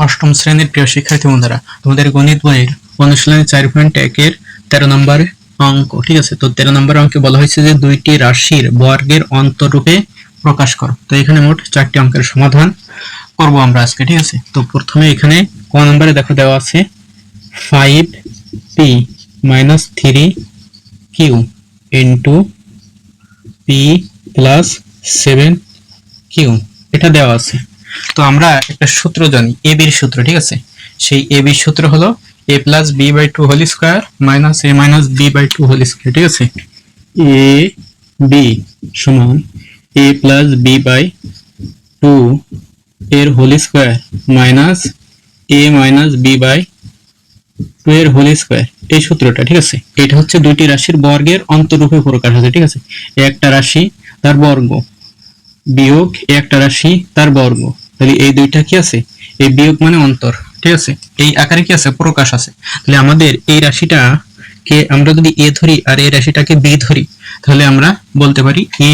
অষ্টম শ্রেণীর প্রিয় শিক্ষার্থী বন্ধুরা, তোমাদের গণিত বইয়ের অনুশীলনী 4.1 এর 13 নম্বর অঙ্ক। ঠিক আছে, তো 13 নম্বর অঙ্কে বলা হয়েছে যে দুইটি রাশির বর্গের অন্তরূপে প্রকাশ করো। তো এখানে মোট 4টি অঙ্কের সমাধান করব আমরা আজকে। ঠিক আছে, তো প্রথমে এখানে ক নম্বরে দেখো দেওয়া আছে 5p - 3q into p plus 7q, এটা দেওয়া আছে। তো আমরা একটা সূত্র জানি, এ বির সূত্র। ঠিক আছে, সেই এ বির সূত্র হলো a plus b by 2 whole square minus a minus b by 2 whole square. ঠিক আছে, এ বি সমান a প্লাস বি বাই 2 এর whole square minus a minus b by 2 এর হোল স্কয়ার, এই সূত্রটা। ঠিক আছে, এটা হচ্ছে দুইটি রাশির বর্গের অন্তরূপে প্রকাশ আছে। ঠিক আছে, একটা রাশি তার বর্গ বিয়োগ একটা রাশি তার বর্গ, তাহলে এই দুইটা কি আছে, এই বিয়োগ মানে অন্তর। ঠিক আছে, এই আকারে কি আছে, প্রকাশ আছে। তাহলে আমাদের এই রাশিটাকে আমরা যদি এ ধরি আর এই রাশিটাকে বি ধরি, তাহলে আমরা বলতে পারি এ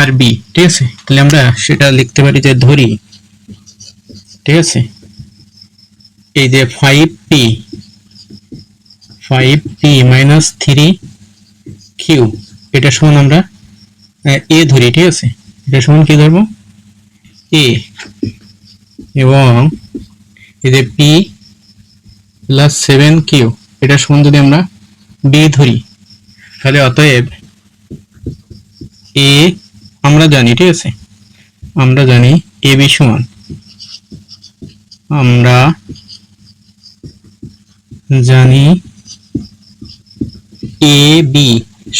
আর বি। ঠিক আছে, তাহলে আমরা সেটা লিখতে পারি যে ধরি, ঠিক আছে, এই যে 5p - 3q, এটা সমান আমরা এ ধরি। ঠিক আছে, এটা সমান কি ধরবো, এ, এবং এই যে p প্লাস 7q, এটা সমান যদি আমরা বি ধরি, তাহলে অতএব এ আমরা জানি, ঠিক আছে, আমরা জানি এ বি সমান, আমরা জানি এ বি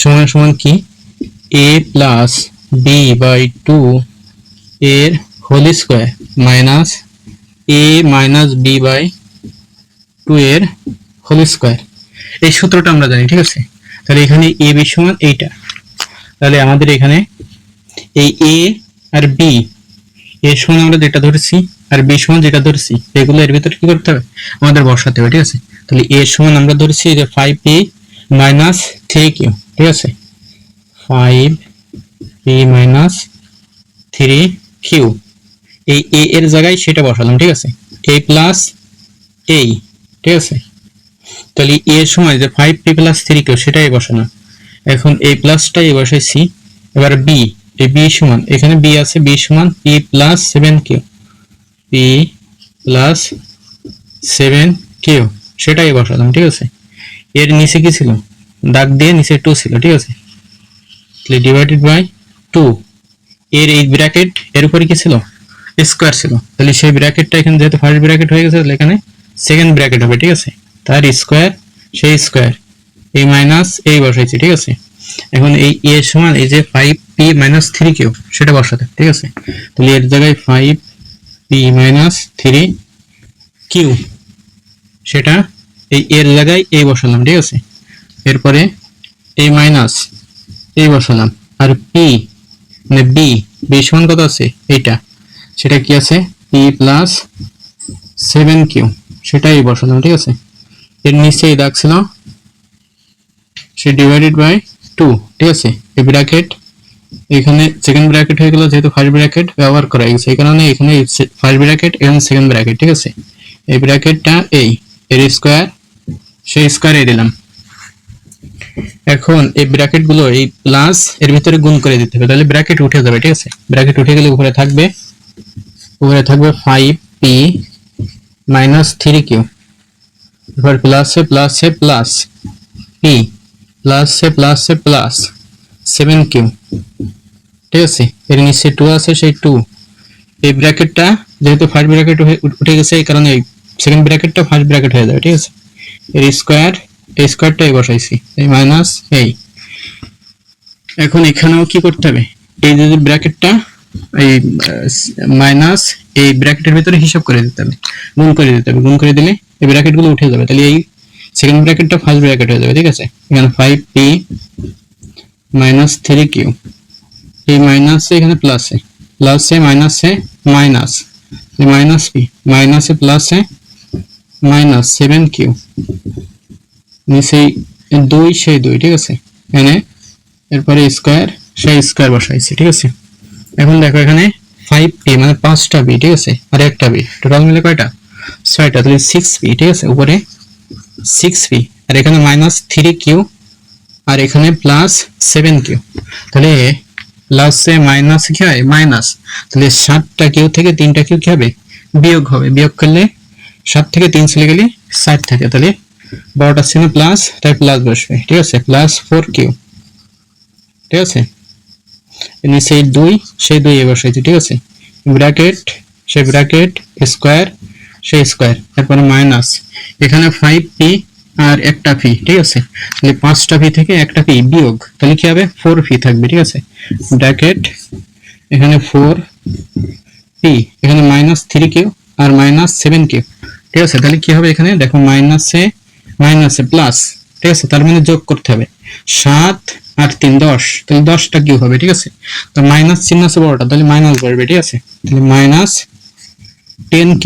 সমান সমান কি, a প্লাস বি বাই 2 এর whole square minus a minus b by 2 এর হোল স্কয়ার, এই সূত্রটা আমরা জানি। ঠিক আছে, তাহলে এখানে a b সমান এইটা, তাহলে আমাদের এখানে এই a আর b, a সমান আমরা যেটা ধরেছি আর b সমান যেটা ধরেছি, এগুলো এর ভিতরে কি করতে হবে, আমাদের বসাতে হবে। ঠিক আছে, তাহলে a সমান আমরা ধরেছি যে 5p - 3q। ঠিক আছে, 5p - 3q, এই a এর জায়গায় সেটা বসালাম। ঠিক আছে, a প্লাস a। ঠিক আছে, তাহলে a এর সময় যে 5p + 3q সেটাই বসানো। এখন a প্লাসটাই বসাইছি, এবার b, এই b সমান, এখানে b আছে, b সমান p plus 7q, p plus 7q সেটাই বসালাম। ঠিক আছে, এর নিচে কি ছিল, দাগ দিয়ে নিচে 2 ছিল। ঠিক আছে, তাহলে ডিভাইডেড বাই 2, এর এই ব্র্যাকেট এর উপরে কি ছিল, স্কয়ার ছিল, তাহলে সেই ব্র্যাকেটটা এখানে যেহেতু ফার্স্ট ব্র্যাকেট হয়ে গেছে, তাহলে এখানে সেকেন্ড ব্র্যাকেট হবে। ঠিক আছে, তার স্কয়ার, সেই স্কয়ার, এই মাইনাস এই বসাইছি। ঠিক আছে, এখন এই a সমান এই যে 5p - 3q সেটা বসাতে। ঠিক আছে, তাহলে এর জায়গায় 5p - 3q, সেটা এই এর জায়গায় এই বসালাম। ঠিক আছে, এরপরে এই মাইনাস এই বসালাম, আর p মানে b সমান কত আছে এইটা, সেটা কি আছে p প্লাস 7q, সেটাই বসালাম। ঠিক আছে, এর নিচে এই দাগ ছিল, সে ডিভাইডেড বাই 2। ঠিক আছে, এই ব্র্যাকেট এখানে সেকেন্ড ব্র্যাকেট হয়ে গেল, যেহেতু ফার্স্ট ব্র্যাকেট ব্যবহার করা গেছে, এই কারণে এখানে ফার্স্ট ব্র্যাকেট এবং সেকেন্ড ব্র্যাকেট। ঠিক আছে, এই ব্র্যাকেটটা এই এর স্কয়ার, সেই স্কয়ারে দিলাম। এখন এই ব্র্যাকেট গুলো এই প্লাস এর ভিতরে গুণ করে দিতে হবে, তাহলে ব্র্যাকেট উঠে যাবে। ঠিক আছে, ব্র্যাকেট উঠে গেলে উপরে থাকবে 5p - 3q, এবার প্লাস এ প্লাস এ প্লাস p প্লাস এ প্লাস এ প্লাস 7q। ঠিক আছে, এর নিচে 2 আছে, সেই 2, এই ব্র্যাকেটটা যেহেতু ফার্স্ট ব্র্যাকেট উঠে গেছে, এই কারণে এই সেকেন্ড ব্র্যাকেটটা ফার্স্ট ব্র্যাকেট হয়ে যাবে। ঠিক আছে, এর স্কয়ার, এই স্কয়ারটাই বসাইছি, এই মাইনাস এই। এখন এখানেও কি করতে হবে, এই যে ব্র্যাকেটটা এই মাইনাস এই ব্র্যাকেটের ভিতরে হিসাব করে দিতে হবে, গুণ করে দিতে হবে, গুণ করে দিলে এই ব্র্যাকেটগুলো উঠে যাবে, তাহলে এই সেকেন্ড ব্র্যাকেটটা ফার্স্ট ব্র্যাকেট হয়ে যাবে। ঠিক আছে, এখানে 5p - 3q, এই মাইনাসে এখানে প্লাসে, প্লাসে মাইনাসে মাইনাস, মাইনাস p মাইনাসে প্লাসে মাইনাস 7q, নিচে 2 সেই 2। ঠিক আছে, এখানে এরপরে স্কয়ার, সেই স্কয়ার বসাইছি। ঠিক আছে, এখন দেখো এখানে 5p মানে 5টা b। ঠিক আছে, আর একটা b, টোটাল মিলে কয়টা, 6টা, তাহলে 6p, ঠিক আছে, উপরে 6p, আর এখানে -3q, আর এখানে +7q, তাহলে প্লাসে মাইনাস কি হয়, মাইনাস, তাহলে 7টা কিউ থেকে 3টা কিউ কি হবে, বিয়োগ হবে, বিয়োগ করলে 7 থেকে 3 চলে গেলে 60 থাকে, তাহলে বড়টা ছিল প্লাস, তাই প্লাস বসবে, ঠিক আছে, +4q, ঠিক আছে, নিচে 2, সেই 2 এ বসাইছি, ঠিক আছে, ব্র্যাকেট, সেই ব্র্যাকেট, স্কয়ার, সেই স্কয়ার, তারপরে মাইনাস, এখানে 5p আর একটা p, ঠিক আছে, তাহলে 5টা p থেকে একটা p বিয়োগ, তাহলে কি হবে, 4p থাকবে, ঠিক আছে, ব্র্যাকেট, এখানে 4p, এখানে -3q আর -7q, ঠিক আছে, তাহলে কি হবে, এখানে দেখো মাইনাসে মাইনাসে প্লাস, ঠিক আছে, তার মানে যোগ করতে হবে, 7 আর 3 10, তাহলে 10টা কিউ হবে, ঠিক আছে, তো মাইনাস চিহ্ন আছে বড়টা, তাহলে মাইনাস বসবে, ঠিক আছে, তাহলে -10q,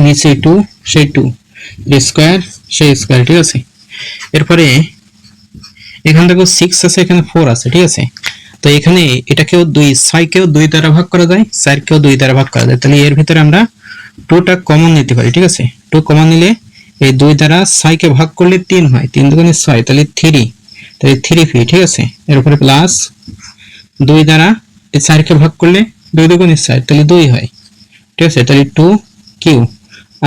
নিচে 2, সেই 2, স্কয়ার, সেই স্কয়ার, ঠিক আছে, এরপরে এখানে দেখো 6 আছে, এখানে 4 আছে, ঠিক আছে, তো এখানে এটাকেও 2, 6কেও 2 দ্বারা ভাগ করা যায়, 4কেও 2 দ্বারা ভাগ করা যায়, তাহলে এর ভিতরে আমরা 2টা কমন নিতে পারি, ঠিক আছে, 2 কমন নিলে এই 2 দ্বারা 6কে ভাগ করলে 3 হয়, 3 দুগুণে 6, তাহলে 3, তাহলে 3p, ঠিক আছে, এর উপরে প্লাস 2 দ্বারা এই 4কে ভাগ করলে 2 দুগুণে 4, তাহলে 2 হয়, ঠিক আছে, তাহলে 2q,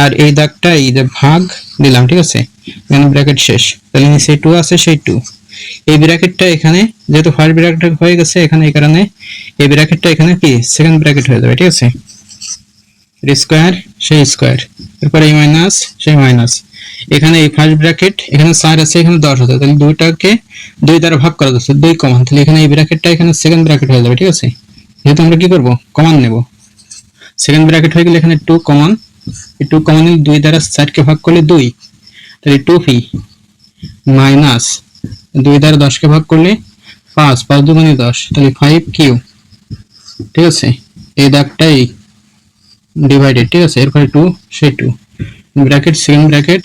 আর এই দাগটা এই যে ভাগ দিলাম, ঠিক আছে, এখানে ব্র্যাকেট শেষ, তাহলে নিচে 2 আছে, সেই 2, এই ব্র্যাকেটটা এখানে যেহেতু ফার্স্ট ব্র্যাকেট হয়ে গেছে এখানে, এই কারণে এই ব্র্যাকেটটা এখানে কি সেকেন্ড ব্র্যাকেট হয়ে যাবে, ঠিক আছে, স্কয়ার, সেই স্কয়ার, এরপর এই মাইনাস, সেই মাইনাস, এখানে এই ফার্স্ট ব্র্যাকেট, এখানে 4 আছে, এখানে 10 আছে, তাহলে 2টাকে 2 দ্বারা ভাগ করা যাচ্ছে, 2 কমন, তাহলে এখানে এই ব্র্যাকেটটা এখানে সেকেন্ড ব্র্যাকেট হয়ে যাবে, ঠিক আছে, যেহেতু আমরা কি করব, কমন নেব, সেকেন্ড ব্র্যাকেট হয়ে গেলে এখানে 2 কমন, এই 2 কমন নিলে 2 দ্বারা 4কে ভাগ করলে 2, তাহলে 2p মাইনাস 2 দ্বারা 10কে ভাগ করলে 5, 5 দুগুণে 10, তাহলে 5q, ঠিক আছে, এই দাগটাই ডিভাইডেড, ঠিক আছে, এরপরে 2, সেই 2, ব্র্যাকেট, সেকেন্ড ব্র্যাকেট,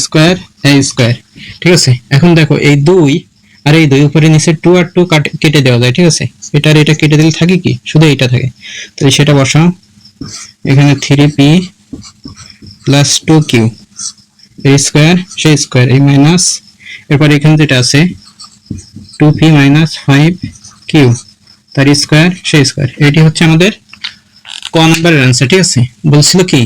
স্কয়ার, এ স্কয়ার, ঠিক আছে, এখন দেখো এই 2 আর এই 2 উপরে নিচে 2 আর 2 কেটে দেওয়া যায়, ঠিক আছে, এটা আর এটা কেটে দিলে থাকে কি, শুধু এইটা থাকে, তাহলে সেটা বসাও, এখানে 3p প্লাস 2q, এই স্কয়ার, সেই স্কয়ার, এই মাইনাস, এরপর এখানে যেটা আছে 2p মাইনাস 5q, তার স্কয়ার, সেই স্কয়ার, এটি হচ্ছে আমাদের ক নম্বরের आंसर, ঠিক আছে, বলছিল কি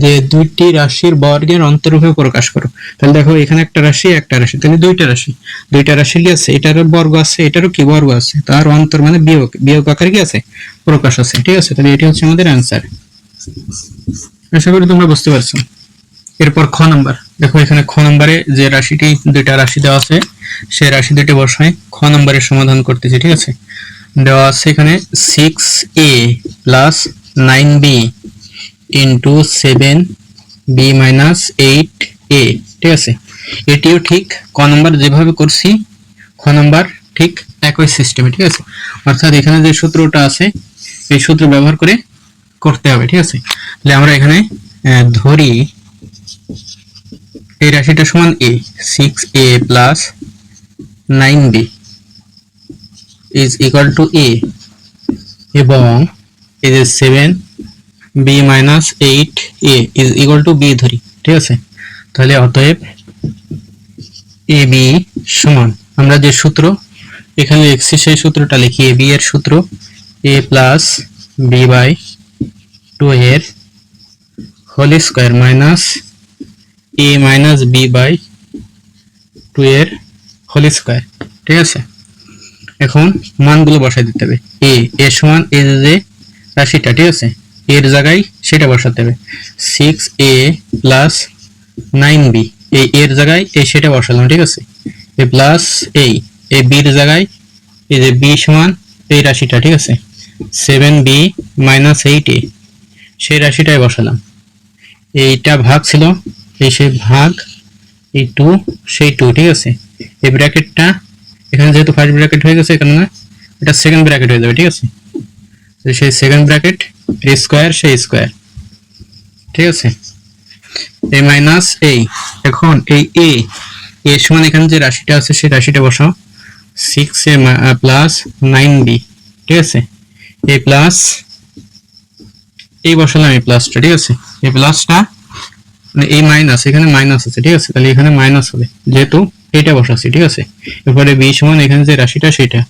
যে দুইটি রাশির বর্গের অন্তরূপে প্রকাশ করো, তাহলে দেখো এখানে একটা রাশি, একটা রাশি, তাহলে দুইটা রাশি, দুইটা রাশি কি আছে, এটারও বর্গ আছে, এটারও কি বর্গ আছে, তার অন্তর মানে বিয়োগ, বিয়োগ আকারে কি আছে, প্রকাশ আছে, ঠিক আছে, তাহলে এটি হচ্ছে আমাদের आंसर, আশা করি তোমরা বুঝতে পারছো। এরপর খ নাম্বার, দেখো এখানে খ নাম্বারে যে রাশিটি, দুইটা রাশি দেওয়া আছে, সেই রাশি দুটি বসায় খ নাম্বারের সমাধান করতেছি, ঠিক আছে, দেওয়া আছে এখানে 6a plus 9b into 7b minus 8a, ঠিক আছে, এটিও ঠিক ক নাম্বার যেভাবে করছি খ নাম্বার ঠিক একই সিস্টেমে, ঠিক আছে, অর্থাৎ এখানে যে সূত্রটা আছে এই সূত্র ব্যবহার করে করতে হবে, ঠিক আছে, তাহলে আমরা এখানে ধরি এই রাশিটা সমান a, 6a plus 9b is equal to a, এবং এই যে 7b minus 8a is equal to b ধরি, ঠিক আছে, তাহলে অতএব ab সমান, আমরা যে সূত্র এখানে লিখছি সেই সূত্রটা লিখি, ab এর সূত্র a plus b by 2 এর whole square minus a minus b by 2 এর হোল স্কয়ার, ঠিক আছে, এখন মানগুলো বসাই দিতে হবে, a এর সমান এই যে রাশিটা, ঠিক আছে, এর জায়গায় সেটা বসাতে হবে, 6a প্লাস 9b, এই এর জায়গায় এই সেটা বসালাম, ঠিক আছে, এ প্লাস এই b এর জায়গায় এই যে b সমান এই রাশিটা, ঠিক আছে, 7b মাইনাস 8a, সেই রাশিটাই বসালাম, এইটা ভাগ ছিল, এই সেই ভাগ, এই 2, সেই 2, ঠিক আছে, এই ব্র্যাকেটটা এখানে যেহেতু ফার্স্ট ব্র্যাকেট হয়ে গেছে এখানে এটা সেকেন্ড ব্র্যাকেট হয়ে যাবে, ঠিক আছে, তো সেই সেকেন্ড ব্র্যাকেট স্কয়ার, সেই স্কয়ার, ঠিক আছে, এই মাইনাস এই, এখন এই a এর সমান এখানে যে রাশিটা আছে সেই রাশিটা বসাও, 6a প্লাস 9b, ঠিক আছে, এই প্লাস এই বসালাম, এই প্লাসটা, ঠিক আছে, এই প্লাসটা মানে এই মাইনাস, এখানে মাইনাস আছে, ঠিক আছে, তাহলে এখানে মাইনাস হবে যেহেতু এটা বসাচ্ছি, ঠিক আছে। এরপরে বি সমান এখানে যে রাশিটা সেটা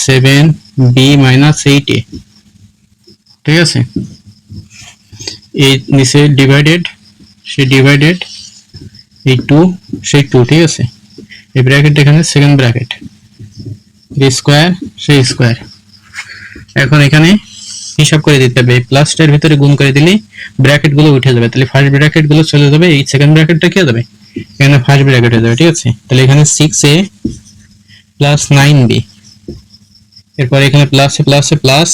7b মাইনাস 8a, ঠিক আছে। এই নিচে ডিভাইডেড, সে ডিভাইডেড এই 2 সেই 2, ঠিক আছে। এই ব্র্যাকেট এখানে সেকেন্ড ব্র্যাকেট, এই স্কয়ার সেই স্কয়ার। এখন এখানে হিসাব করে দিতে হবে, প্লাসটার ভিতরে গুণ করে দিলে ব্র্যাকেট গুলো উঠে যাবে, তাহলে ফার্স্ট ব্র্যাকেট গুলো চলে যাবে, এই সেকেন্ড ব্র্যাকেটটা কি হয়ে যাবে, এখানে ফার্স্ট ব্র্যাকেট হয়ে যাবে, ঠিক আছে। তাহলে এখানে 6a প্লাস 9b, এরপর এখানে প্লাসে প্লাসে প্লাস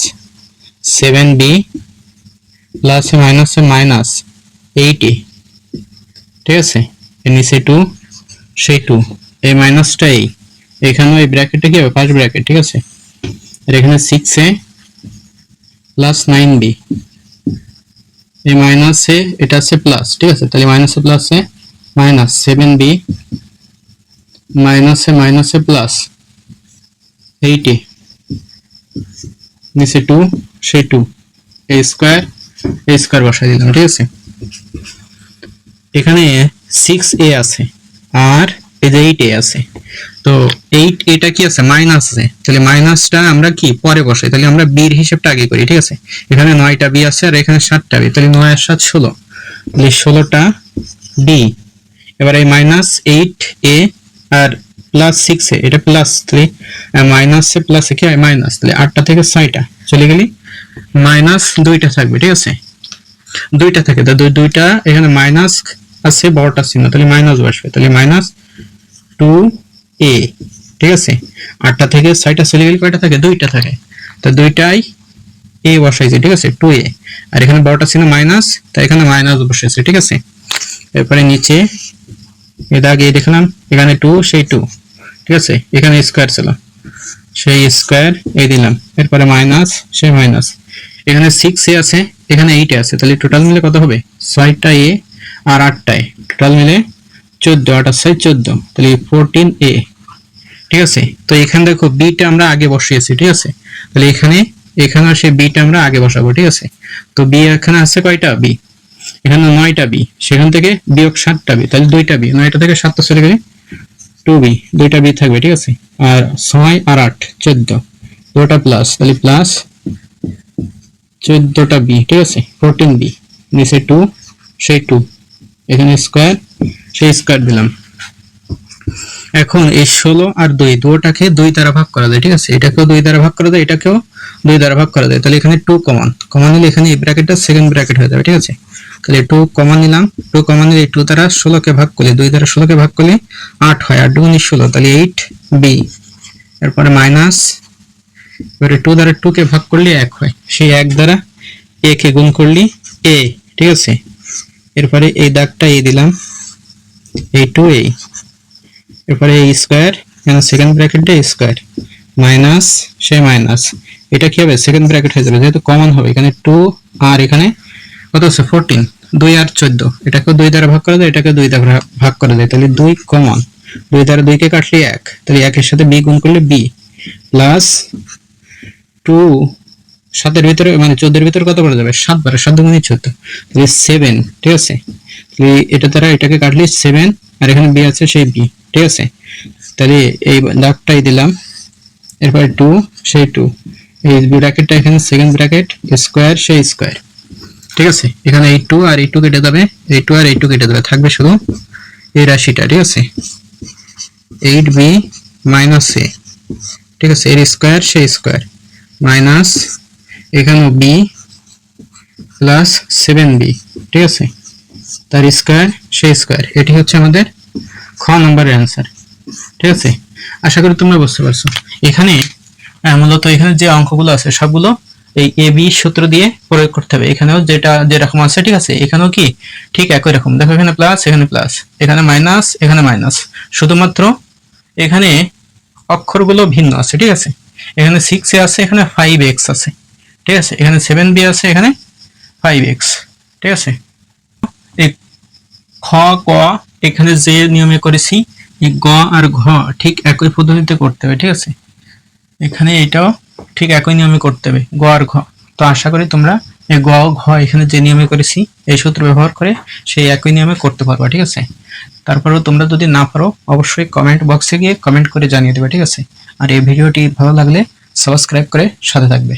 7b প্লাসে মাইনাসে মাইনাস 8a, ঠিক আছে। এর নিচে 2 সেই 2, এই মাইনাসটা এই, এখানে এই ব্র্যাকেটটা কি হবে, ফার্স্ট ব্র্যাকেট, ঠিক আছে। আর এখানে 6a প্লাস 9b, এই মাইনাসে এটা আছে প্লাস, ঠিক আছে, তাহলে মাইনাসে প্লাসে মাইনাস 7b মাইনাসে মাইনাসে প্লাস 8a, নিচে 2 সেই 2, এই স্কয়ার বসাই দিলাম, ঠিক আছে। এখানে 6a আছে আর এই যে 8a আছে, তো 8 এটা কি আছে, মাইনাস আছে, তাহলে মাইনাসটা আমরা কি পরে বসাই, তাহলে আমরা b এর হিসাবটা আগে করি, ঠিক আছে। এখানে 9টা b আছে আর এখানে 7টা b, তাহলে 9 আর 7 16, তাহলে 16টা b। এবার এই মাইনাস 8a আর প্লাস 6a, এটা প্লাস, তাহলে মাইনাসে প্লাসে কি হয় মাইনাস, তাহলে 8টা থেকে 6টা চলে গেলে মাইনাস 2টা থাকবে, ঠিক আছে। 2টা থাকে, তো দুইটা এখানে মাইনাস আছে বড়টা চিহ্ন, তাহলে মাইনাস বসবে, তাহলে মাইনাস 2a, ঠিক আছে। 8টা থেকে 6টা চলে গেলে কয়টা থাকে, 2টা থাকে, তো দুইটাই a বসাইছে, ঠিক আছে, 2a, আর এখানে বড়টা চিহ্ন মাইনাস, তাই এখানে মাইনাস বসাইছে, ঠিক আছে। এরপরে নিচে এই দাগ এই দেখলাম, এখানে 2 সেই 2, ঠিক আছে, এখানে স্কয়ার ছিল সেই স্কয়ার এই দিলাম, এরপরে মাইনাস সেই মাইনাস, এখানে 6a আছে এখানে 8a আছে, তাহলে টোটাল মিলে কত হবে, 6টা a আর 8টায় টোটাল মিলে 14, 8 আর 6 14, তাহলে 14a, ঠিক আছে। তো এখানে দেখো বিটা আমরা আগে বসিয়েছি, ঠিক আছে, তাহলে এখানে সেই বিটা আমরা আগে বসাবো, ঠিক আছে। তো বি এখানে আছে কয়টা বি, এখানে 9টা বি, সেখান থেকে বিয়োগ 7টা বি, তাহলে 2টা বি, 9টা থেকে 7টা চলে গেলে 2b, 2টা বি থাকবে, ঠিক আছে। আর 6 আর 8 14, দুটো প্লাস, তাহলে প্লাস 14টা বি, ঠিক আছে, 14b, নিচে 2 সেই 2, এখানে স্কয়ার সেই স্কয়ার দিলাম। এখন এই 16 আর 2 দুটোটাকে 2 দ্বারা ভাগ করা যায়, ঠিক আছে, এটাকেও 2 দ্বারা ভাগ করা যায়, এটাকেও 2 দ্বারা ভাগ করা যায়, তাহলে এখানে 2 কমন নিলে এখানে এই ব্র্যাকেটটা সেকেন্ড ব্র্যাকেট হয়ে যাবে, ঠিক আছে। তাহলে 2 কমন নিলাম, 2 কমন নিলে 2 দ্বারা 16 কে ভাগ করলে 2 দ্বারা 16 কে ভাগ করলে 8 হয়, 8 2 16, তাহলে 8b, এরপরে মাইনাস, এবারে 2 দ্বারা 2 কে ভাগ করলে 1 হয়, সেই 1 দ্বারা a কে গুণ করলে a, ঠিক আছে। এরপরে এই দাগটা এই দিলাম, এই 2a, এরপরে এই স্কয়ার, এখানে সেকেন্ড ব্র্যাকেটে স্কয়ার মাইনাস সেই মাইনাস, এটা কি হবে সেকেন্ড ব্র্যাকেট হয়ে যাবে যেহেতু কমন হবে, এখানে 2 আর এখানে কত আছে 14, 2 আর 14, এটাকে 2 দ্বারা ভাগ করা যায়, এটাকে 2 দ্বারা ভাগ করা যায়, তাহলে 2 কমন, 2 দ্বারা 2 কে কাটলে 1, তাহলে 1 এর সাথে b গুণ করলে b প্লাস 2, 7 এর ভিতরে মানে 14 এর ভিতরে কত করা যাবে 7 বার, 7 গুণ 14, তাহলে 7, ঠিক আছে। তাহলে এটা দ্বারা এটাকে কাটলে 7, আর এখানে b আছে সেই b, ঠিক আছে। তাহলে এই দাগটাই দিলাম, এরপর 2 সেই 2, এই ব্র্যাকেটটা এখানে সেকেন্ড ব্র্যাকেট স্কয়ার সেই স্কয়ার, ঠিক আছে। এখানে এই 2 আর এই 2 কেটে যাবে, এই 2 আর এই 2 কেটে যাবে, থাকবে শুধু এই রাশিটা, ঠিক আছে, 8b মাইনাস a, ঠিক আছে, এর স্কয়ার সেই স্কয়ার মাইনাস এখানে b প্লাস 7b, ঠিক আছে, তার স্কয়ার সেই স্কয়ার। এটি হচ্ছে আমাদের খ নম্বরের অ্যান্সার, ঠিক আছে। আশা করি তোমরা বুঝতে পারছো। এখানে মূলত এখানে যে অঙ্কগুলো আছে সবগুলো এই এ বি সূত্র দিয়ে প্রয়োগ করতে হবে, এখানেও যেটা যেরকম আছে, ঠিক আছে, এখানেও কি ঠিক একই রকম, দেখো এখানে প্লাস এখানে প্লাস, এখানে মাইনাস এখানে মাইনাস, শুধুমাত্র এখানে অক্ষরগুলো ভিন্ন আছে, ঠিক আছে। এখানে 6a আছে, এখানে 5x আছে, ঠিক আছে, এখানে 7b আছে, এখানে 5x, ঠিক আছে। এই খ ক এখানে যে নিয়মে করেছি, এই গ আর ঘ ঠিক একই পদ্ধতিতে করতে হবে, ঠিক আছে। এখানে এটাও ঠিক একই নিয়মে করতে হবে, গ আর ঘ। তো আশা করি তোমরা এই গ ঘ এখানে যে নিয়মে করেছি এই সূত্র ব্যবহার করে সেই একই নিয়মে করতে পারবা, ঠিক আছে। তারপরেও তোমরা যদি না পারো অবশ্যই কমেন্ট বক্সে গিয়ে কমেন্ট করে জানিয়ে দেবে, ঠিক আছে। আর এই ভিডিওটি ভালো লাগলে সাবস্ক্রাইব করে সাথে থাকবে।